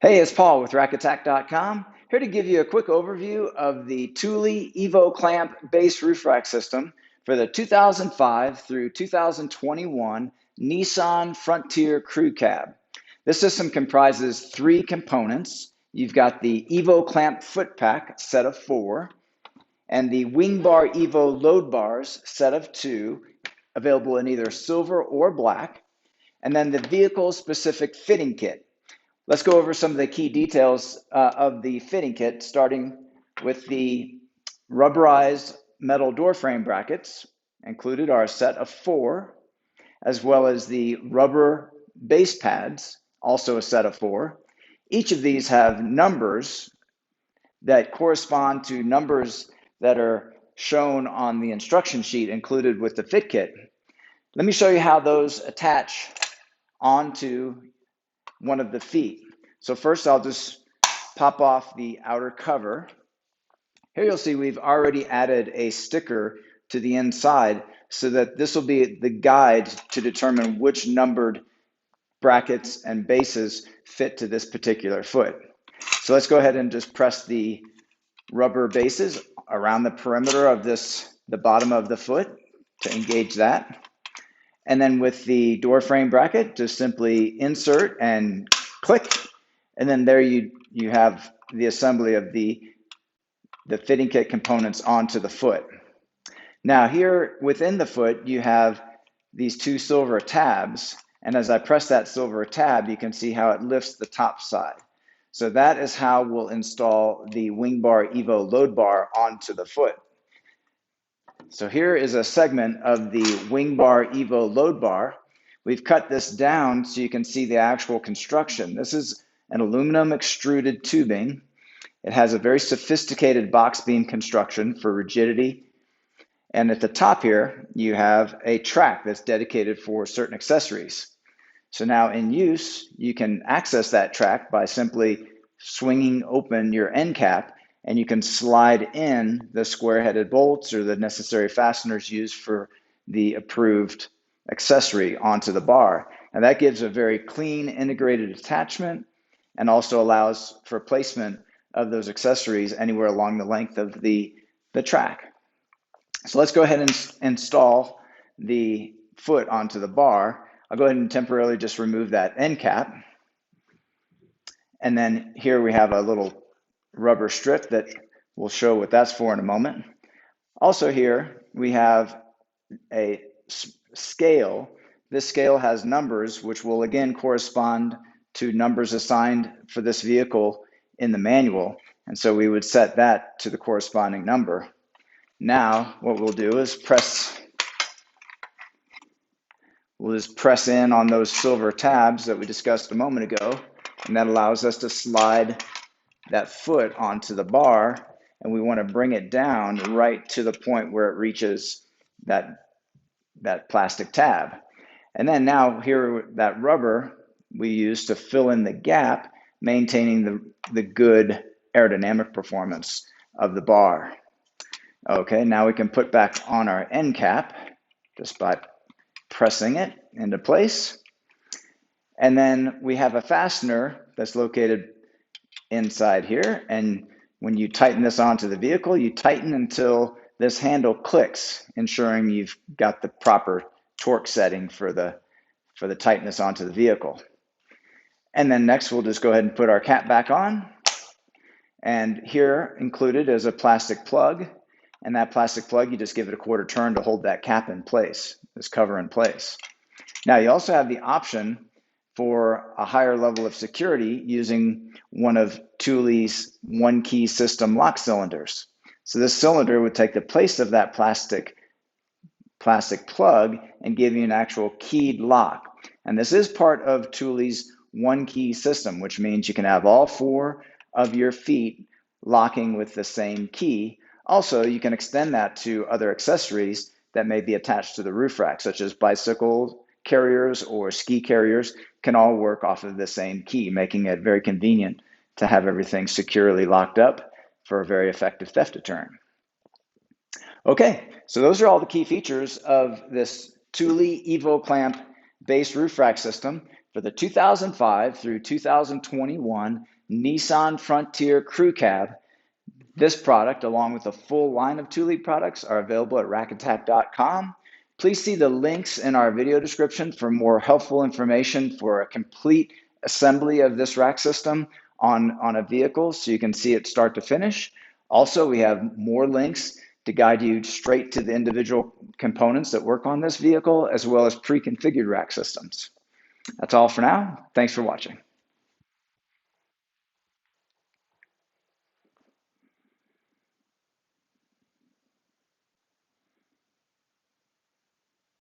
Hey, it's Paul with rackattack.com, here to give you a quick overview of the Thule Evo clamp base roof rack system for the 2005 through 2021 Nissan Frontier Crew Cab. This system comprises three components. You've got the Evo clamp foot pack set of 4 and the WingBar Evo load bars set of 2, available in either silver or black, and then the vehicle specific fitting kit. Let's go over some of the key details of the fitting kit, starting with the rubberized metal door frame brackets. Included are a set of 4, as well as the rubber base pads, also a set of 4. Each of these have numbers that correspond to numbers that are shown on the instruction sheet included with the fit kit. Let me show you how those attach onto one of the feet. So first I'll just pop off the outer cover. Here you'll see we've already added a sticker to the inside so that this will be the guide to determine which numbered brackets and bases fit to this particular foot. So let's go ahead and just press the rubber bases around the perimeter of the bottom of the foot to engage that. And then with the door frame bracket, just simply insert and click. And then there you have the assembly of the fitting kit components onto the foot. Now here within the foot, you have these 2 silver tabs. And as I press that silver tab, you can see how it lifts the top side. So that is how we'll install the WingBar Evo load bar onto the foot. So here is a segment of the WingBar Evo load bar. We've cut this down so you can see the actual construction. This is an aluminum extruded tubing. It has a very sophisticated box beam construction for rigidity. And at the top here, you have a track that's dedicated for certain accessories. So now in use, you can access that track by simply swinging open your end cap, and you can slide in the square-headed bolts or the necessary fasteners used for the approved accessory onto the bar. And that gives a very clean integrated attachment and also allows for placement of those accessories anywhere along the length of the track. So let's go ahead and install the foot onto the bar. I'll go ahead and temporarily just remove that end cap. And then here we have a little rubber strip that will show what that's for in a moment. Also here we have a scale. This scale has numbers which will again correspond to numbers assigned for this vehicle in the manual. And so we would set that to the corresponding number. Now what we'll do is we'll just press in on those silver tabs that we discussed a moment ago, and that allows us to slide that foot onto the bar, and we want to bring it down right to the point where it reaches that plastic tab. And then now here, that rubber we use to fill in the gap, maintaining the good aerodynamic performance of the bar. Okay, now we can put back on our end cap just by pressing it into place. And then we have a fastener that's located inside here. And when you tighten this onto the vehicle, you tighten until this handle clicks, ensuring you've got the proper torque setting for the tightness onto the vehicle. And then next, we'll just go ahead and put our cap back on. And here included is a plastic plug. And that plastic plug, you just give it a quarter turn to hold that cap in place, this cover in place. Now you also have the option for a higher level of security using one of Thule's one-key system lock cylinders. So this cylinder would take the place of that plastic plug and give you an actual keyed lock. And this is part of Thule's one-key system, which means you can have all 4 of your feet locking with the same key. Also, you can extend that to other accessories that may be attached to the roof rack, such as bicycle carriers or ski carriers can all work off of the same key, making it very convenient to have everything securely locked up for a very effective theft deterrent. Okay, so those are all the key features of this Thule Evo clamp base roof rack system for the 2005 through 2021 Nissan Frontier Crew Cab. This product, along with a full line of Thule products, are available at rackattack.com. Please see the links in our video description for more helpful information for a complete assembly of this rack system on a vehicle so you can see it start to finish. Also, we have more links to guide you straight to the individual components that work on this vehicle, as well as pre-configured rack systems. That's all for now. Thanks for watching.